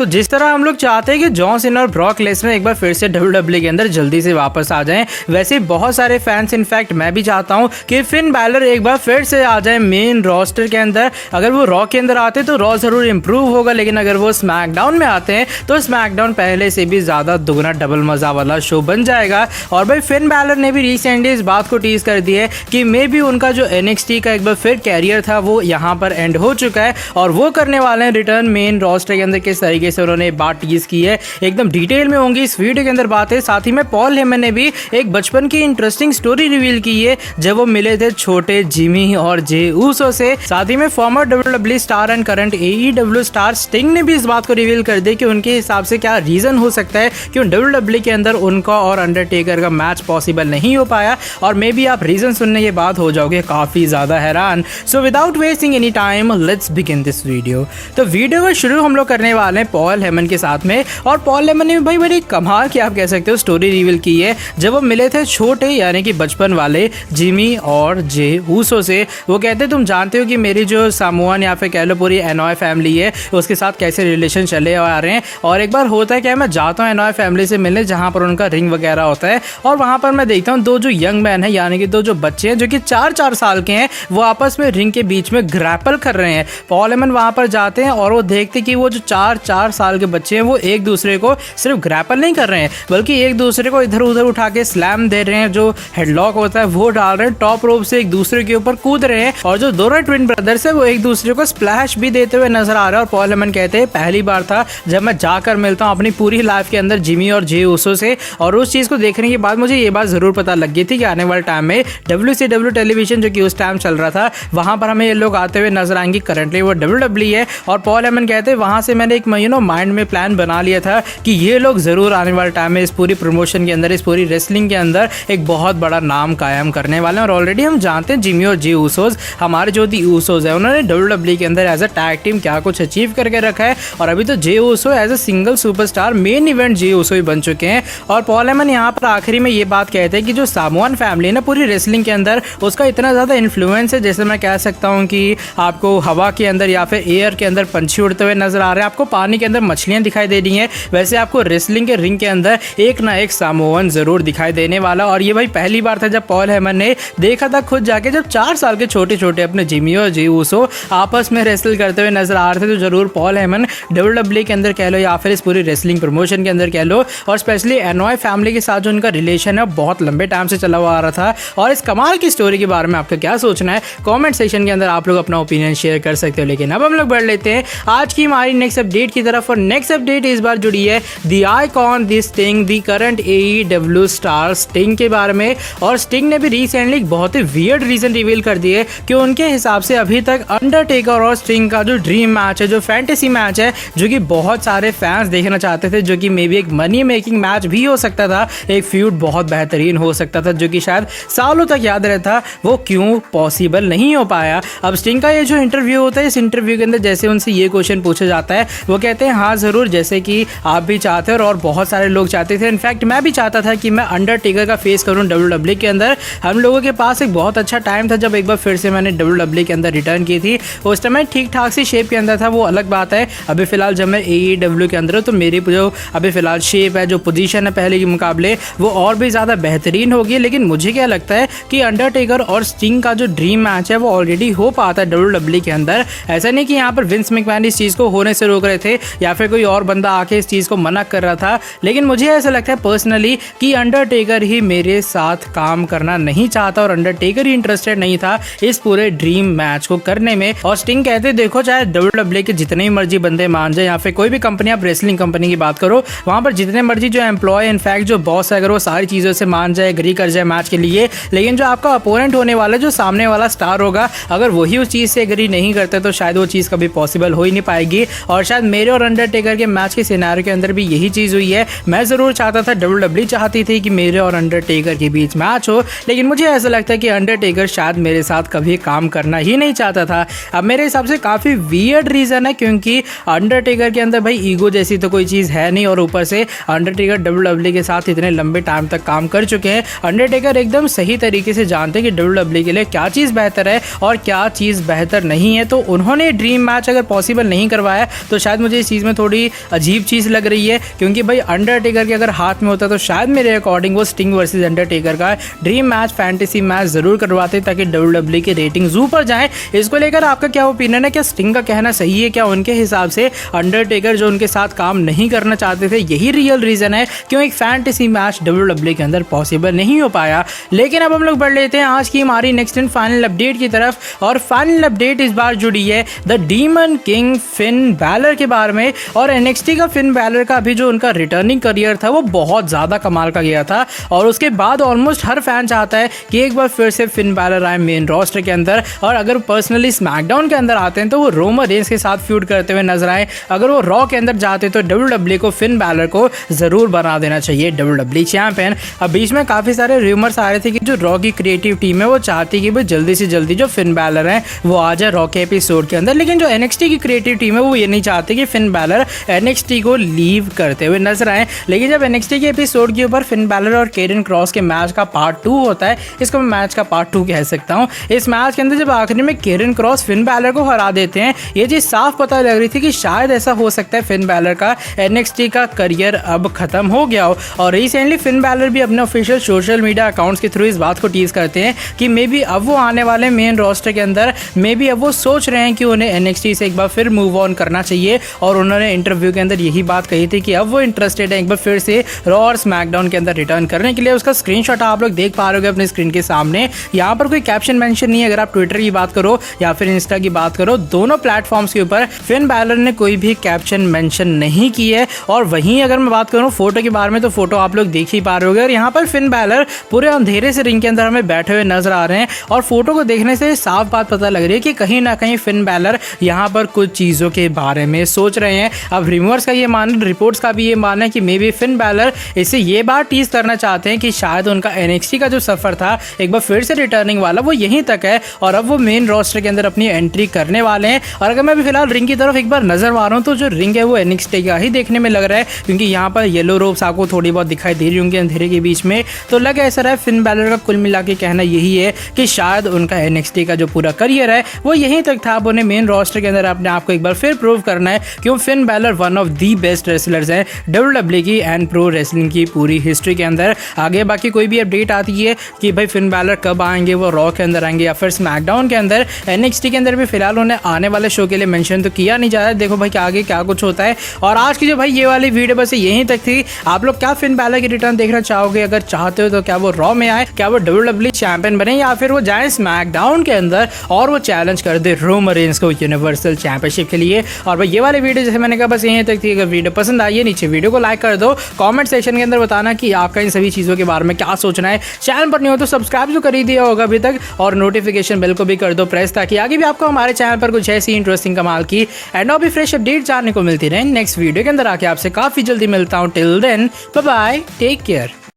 तो जिस तरह हम लोग चाहते हैं कि जॉन सीना और ब्रॉक लेसनर एक बार फिर से डब्ल्यूडब्ल्यूई के अंदर जल्दी से वापस आ जाएं, वैसे बहुत सारे फैंस इनफैक्ट मैं भी चाहता हूं कि फिन बैलर एक बार फिर से आ जाए मेन रोस्टर के अंदर। अगर वो रॉ के अंदर आते तो रॉ जरूर इंप्रूव होगा, लेकिन अगर वो स्मैकडाउन में आते हैं तो स्मैकडाउन पहले से भी ज्यादा दुगना डबल मजा वाला शो बन जाएगा। और भाई फिन बैलर ने भी रिसेंटली इस बात को टीज कर दी है कि मे बी उनका जो एनएक्सटी का एक बार फिर कैरियर था वो यहाँ पर एंड हो चुका है और वो करने वाले हैं रिटर्न मेन रोस्टर के अंदर। किस तरीके से उन्होंने बात टीज की है एकदम डिटेल में होंगी इस वीडियो के अंदर बात है। साथ ही में पॉल हेमन ने भी एक बचपन की इंटरेस्टिंग स्टोरी रिवील की है जब वो मिले थे छोटे जिमी और जे ऊसो से। साथ ही में farmer WWE star and current AEW star sting ने भी इस बात को रिवील कर दी कि उनके हिसाब से क्या रीजन हो सकता है कि डब्ल्यूडब्ल्यूई के अंदर उनका और अंडरटेकर का मैच पॉसिबल नहीं हो पाया। और मे बी आप रीजन सुनने के बाद हो जाओगे काफी ज्यादा हैरान। So without wasting any time let's begin this video. तो वीडियो का शुरू हम लोग करने वाले हैं पॉल हेमन के साथ में। और पॉल हेमन ने भाई बड़ी कमाल की आप कह सकते हो स्टोरी रिवील की है जब वो मिले थे छोटे यानी कि बचपन वाले जिमी और जे ऊसो से। वो कहते तुम जानते हो कि मेरी जो सामोअन या फिर कह लो पूरी एनॉय फैमिली है उसके साथ कैसे रिलेशन चले आ रहे हैं। और एक बार होता है क्या, मैं जाता हूँ एनॉय फैमिली से मिलने जहाँ पर उनका रिंग वगैरह होता है और वहाँ पर मैं देखता हूँ दो जो यंग मैन है यानी कि दो जो बच्चे हैं जो कि 4-4 साल के हैं वो आपस में रिंग के बीच में ग्रैपल कर रहे हैं। पॉल हेमन वहाँ पर जाते हैं और वो देखते कि वो जो 4-4 साल के बच्चे हैं वो एक दूसरे को सिर्फ ग्रैपल नहीं कर रहे हैं बल्कि एक दूसरे को इधर उधर उठा के स्लैम दे रहे हैं, जो हेडलॉक होता है वो डाल रहे हैं, टॉप रोप से एक दूसरे के ऊपर कूद रहे हैं और जो दोनों ट्विन ब्रदर्स है वो एक दूसरे को स्प्लैश भी देते हुए नजर आ रहा है। और पॉल हेमन कहते हैं पहली बार था जब मैं जाकर मिलता हूँ अपनी पूरी लाइफ के अंदर जिमी और जे ऊसो से, और उस चीज को देखने के बाद मुझे ये बात जरूर पता लग गई थी कि आने वाले टाइम में WCW टेलीविजन जो कि उस टाइम चल रहा था वहां पर हमें ये लोग आते हुए नजर आएंगे। करंटली वो WWE है और पॉल हेमन कहते हैं वहां से मैंने एक माइंड में प्लान बना लिया था कि ये लोग जरूर आने वाले टाइम में इस पूरी प्रमोशन के अंदर, इस पूरी रेसलिंग के अंदर एक बहुत बड़ा नाम कायम करने वाले हैं। और ऑलरेडी हम जानते हैं जिमी और जे ऊसोस, हमारे जो दी ऊसोस है उन्होंने WWE के अंदर एज अ टैग टीम क्या कुछ अचीव करके रखा है और अभी तो Jey Uso as a single superstar main event Jey Uso ही बन चुके हैं। और पॉल हेमन यहाँ पर आखिरी में ये बात कहते हैं कि जो सामोअन फैमिली है ना पूरी रेसलिंग के अंदर उसका इतना ज्यादा इन्फ्लुएंस है, जैसे मैं कह सकता हूँ कि आपको हवा के अंदर या फिर एयर के अंदर पंछी उड़ते हुए नजर आ रहे हैं, आपको पानी के अंदर मछलियां दिखाई दे रही हैं, वैसे आपको रेसलिंग के रिंग के अंदर एक ना एक सामोअन जरूर दिखाई देने वाला। और ये भाई पहली बार था जब पॉल हेमन ने देखा था खुद जाके जब 4 साल के छोटे छोटे अपने जिमी और जे ऊसो आपस में रेसल करते हुए नजर आ रहे थे। तो जरूर पॉल हेमन WWE के अंदर कह लो या फिर इस पूरी रेसलिंग प्रमोशन के अंदर कह लो और स्पेशली एनॉय फैमिली के साथ जो उनका रिलेशन है बहुत लंबे टाइम से चला हुआ आ रहा था। और इस कमाल की स्टोरी के बारे में आपका क्या सोचना है कमेंट सेक्शन के अंदर आप लोग अपना ओपिनियन शेयर कर सकते हो। लेकिन अब हम लोग बढ़ लेते हैं आज की हमारी नेक्स्ट अपडेट की तरफ। और नेक्स्ट अपडेट इस बार जुड़ी है the icon the sting the current AEW star sting के बारे में। और स्टिंग ने भी रिसेंटली एक बहुत ही वियर्ड रीजन रिवील कर दिए कि उनके हिसाब से अभी तक अंडरटेकर और स्टिंग का जो ड्रीम मैच है, जो फैंटेसी मैच है, जो कि बहुत सारे फैंस देखना चाहते थे, जो कि मे बी एक मनी मेकिंग मैच भी हो सकता था, एक फ्यूड बहुत बेहतरीन हो सकता था जो कि शायद सालों तक याद रहता, वो क्यों पॉसिबल नहीं हो पाया। अब स्टिंग का ये जो इंटरव्यू होता है इस इंटरव्यू के अंदर जैसे उनसे ये क्वेश्चन पूछा जाता है वो कहते हैं हाँ जरूर, जैसे कि आप भी चाहते हो और बहुत सारे लोग चाहते थे, इनफैक्ट मैं भी चाहता था कि मैं अंडरटेकर का फेस करूं WWE के अंदर। हम लोगों के पास एक बहुत अच्छा टाइम था जब एक बार फिर से मैंने WWE के अंदर रिटर्न की थी, उस टाइम मैं ठीक ठाक सी शेप के अंदर था, वो अलग बात है। अभी फिलहाल जब मैं AEW के अंदर हूँ तो मेरी जो अभी फिलहाल शेप है, जो पोजीशन है पहले के मुकाबले वो और भी ज़्यादा बेहतरीन होगी। लेकिन मुझे क्या लगता है कि अंडरटेकर और स्टिंग का जो ड्रीम मैच है वो ऑलरेडी हो पाता है WWE के अंदर। ऐसा नहीं कि यहाँ पर विंस मैकमैन इस चीज़ को होने से रोक रहे थे या फिर कोई और बंदा आके इस चीज़ को मना कर रहा था, लेकिन मुझे ऐसा लगता है पर्सनली कि अंडरटेकर ही मेरे साथ काम करना नहीं चाहता और अंडरटेकर ही इंटरेस्टेड नहीं था इस पूरे ड्रीम मैच को करने में। और स्टिंग कहते देखो चाहे WWE के जितने मर्जी बंदे मान जाए या फिर कोई भी कंपनी, आप रेसलिंग कंपनी की बात करो, वहां पर जितने मर्जी जो एम्प्लॉय इनफैक्ट जो बॉस है अगर वो सारी चीज़ों से मान जाए, एग्री कर जाए मैच के लिए, लेकिन जो आपका अपोनेंट होने वाला जो सामने वाला स्टार होगा अगर वही उस चीज़ से एग्री नहीं करते तो शायद वो चीज़ कभी पॉसिबल हो ही नहीं पाएगी। और शायद मेरे और अंडरटेकर के मैच के सिनेरियो के अंदर भी यही चीज़ हुई है। मैं ज़रूर चाहता था, WWE चाहती थी कि मेरे और अंडरटेकर के बीच मैच हो, लेकिन मुझे ऐसा लगता है कि अंडरटेकर शायद मेरे साथ कभी काम करना ही नहीं चाहता था। अब मेरे हिसाब से काफ़ी वियर्ड रीज़न है क्योंकि अंडरटेकर के अंदर भाई ईगो जैसी तो कोई चीज़ है नहीं और ऊपर से अंडरटेकर WWE के साथ इतने लंबे टाइम तक काम कर चुके हैं। अंडरटेकर एकदम सही तरीके से जानते हैं कि WWE के लिए क्या चीज़ बेहतर है और क्या चीज़ बेहतर नहीं है। तो उन्होंने ड्रीम मैच अगर पॉसिबल नहीं करवाया तो शायद मुझे इस चीज़ में थोड़ी अजीब चीज़ लग रही है, क्योंकि भाई अंडरटेकर के अगर हाथ में होता तो शायद मेरे अकॉर्डिंग वो स्टिंग वर्सेस अंडरटेकर का ड्रीम मैच, फैंटेसी मैच जरूर करवाते ताकि WWE की रेटिंग्स ऊपर जाए। इसको लेकर आपका क्या ओपिनियन है? क्या स्टिंग का कहना सही है? क्या उनके हिसाब से अंडरटेकर जो उनके साथ काम नहीं करना चाहते थे यही रियल रीजन है क्यों एक फैंटेसी मैच WWE के अंदर पॉसिबल नहीं हो पाया? लेकिन अब हम लोग बढ़ लेते हैं आज की हमारी नेक्स्ट एंड फाइनल अपडेट की तरफ, और फाइनल अपडेट इस बार जुड़ी है the demon king Finn Balor के बारे में। और NXT का फिन बैलर का अभी जो उनका रिटर्निंग करियर था वो बहुत ज़्यादा कमाल का गया था, और उसके बाद ऑलमोस्ट हर फैन चाहता है कि एक बार फिर से फिन बैलर आए मेन रोस्टर के अंदर, और अगर पर्सनली स्मैकडाउन के अंदर आते हैं तो वो रोमन रेंस के साथ फ्यूड करते हुए नजर आए। अगर वो रॉ के अंदर जाते तो WWE को फिन बैलर को जरूर बना देना चाहिए WWE चैंपियन। अब बीच में काफ़ी सारे रूमर्स आ रहे थे कि जो रॉ की क्रिएटिव टीम है वो चाहती है कि भाई जल्दी से जल्दी जो फिन बैलर है वो आ जाए रॉ के एपिसोड के अंदर, लेकिन जो NXT की क्रिएटिव टीम है वो ये नहीं चाहती कि फिन बैलर NXT को लीव करते हुए नजर आए। लेकिन जब NXT के एपिसोड के ऊपर फिन बैलर और केरन क्रॉस के मैच का पार्ट 2 होता है, इसको मैं मैच का पार्ट 2 कह सकता हूँ, इस मैच के अंदर जब आखिरी में केरन क्रॉस फिन बैलर को हरा देते हैं, ये चीज साफ पता लग रही थी कि शायद ऐसा हो सकता है फिन बैलर का NXT का करियर अब खत्म हो गया हो। और रिसेंटली फिन बैलर भी अपने ऑफिशियल सोशल मीडिया अकाउंट्स के थ्रू इस बात को टीज करते हैं कि मे बी अब वो आने वाले मेन रोस्टर के अंदर मे बी अब वो सोच रहे हैं कि उन्हें NXT से एक बार फिर मूव ऑन करना चाहिए, और उन्होंने इंटरव्यू के अंदर यही बात कही थी कि अब वो इंटरेस्टेड है एक बार फिर से रॉ और स्मैकडाउन के अंदर रिटर्न करने के लिए। उसका स्क्रीनशॉट आप लोग देख पा रहे हो अपने स्क्रीन के सामने। यहाँ पर कोई कैप्शन मेंशन नहीं है। अगर आप ट्विटर की बात करो या फिर इंस्टा की बात करो, दोनों प्लेटफॉर्म्स के ऊपर फिन बैलर ने कोई भी कैप्शन मेंशन नहीं की है। और वहीं अगर मैं बात करूँ फोटो के बारे में, तो फोटो आप लोग देख ही पा रहे होगे, और यहाँ पर फिन बैलर पूरे अंधेरे से रिंग के अंदर हमें बैठे हुए नजर आ रहे हैं, और फोटो को देखने से साफ बात पता लग रही है कि कहीं ना कहीं फिन बैलर यहाँ पर कुछ चीजों के बारे में सोच रहे हैं। अब रिमर्स का ये मानना, रिपोर्ट्स का भी ये मानना है कि मे बी फिन बैलर इससे ये बात टीज करना चाहते हैं कि शायद उनका NXT का जो सफर था एक बार फिर से रिटर्निंग वाला वो यहीं तक है, और अब वो मेन रोस्टर के अंदर अपनी एंट्री करने वाले हैं। और अगर मैं भी फिलहाल रिंग की तरफ एक बार नजर मार रहा हूँ तो जो रिंग है वो NXT का ही देखने में लग रहा है, क्योंकि यहाँ पर येलो रोप्स आपको थोड़ी बहुत दिखाई दे रही होंगी अंधेरे के बीच में। तो लग ऐसा रहा है फिन बैलर का कुल मिला के कहना यही है कि शायद उनका NXT का जो पूरा करियर है वो यहीं तक था। अब उन्हें मेन रोस्टर के अंदर अपने आप को एक बार फिर प्रूव करना है, क्यों Finn Balor one of the best wrestlers हैं WWE की एंड प्रो रेसलिंग की पूरी हिस्ट्री के अंदर। आगे बाकी कोई भी अपडेट आती है कि भाई फिन बैलर कब आएंगे, वो रॉ के अंदर आएंगे या फिर स्मैकडाउन के अंदर, NXT के अंदर भी फिलहाल उन्हें आने वाले शो के लिए मेंशन तो किया नहीं जा रहा है। देखो भाई क्या आगे क्या कुछ होता है। और आज की जो भाई ये वाली वीडियो बस यहीं तक थी। आप लोग क्या फिन बैलर की रिटर्न देखना चाहोगे? अगर चाहते हो तो क्या वो रॉ में आए, क्या वो WWE चैंपियन बने, या फिर वो जाए स्मैकडाउन के अंदर और वो चैलेंज कर दे रोमन रेंस को यूनिवर्सल चैंपियनशिप के लिए। और भाई ये वाली वीडियो जैसे मैंने कहा बस यहीं तक थी। अगर वीडियो पसंद आई है नीचे वीडियो को लाइक कर दो, कमेंट सेक्शन के अंदर बताना कि आपका इन सभी चीज़ों के बारे में क्या सोचना है। चैनल पर नहीं हो तो सब्सक्राइब जो कर ही दिया होगा अभी तक, और नोटिफिकेशन बेल को भी कर दो प्रेस, ताकि आगे भी आपको हमारे चैनल पर कुछ ऐसी इंटरेस्टिंग कमाल की एंड और भी फ्रेश अपडेट जानने को मिलती रहे। नेक्स्ट वीडियो के अंदर आके आपसे काफ़ी जल्दी मिलता हूँ। Till then bye bye, take care.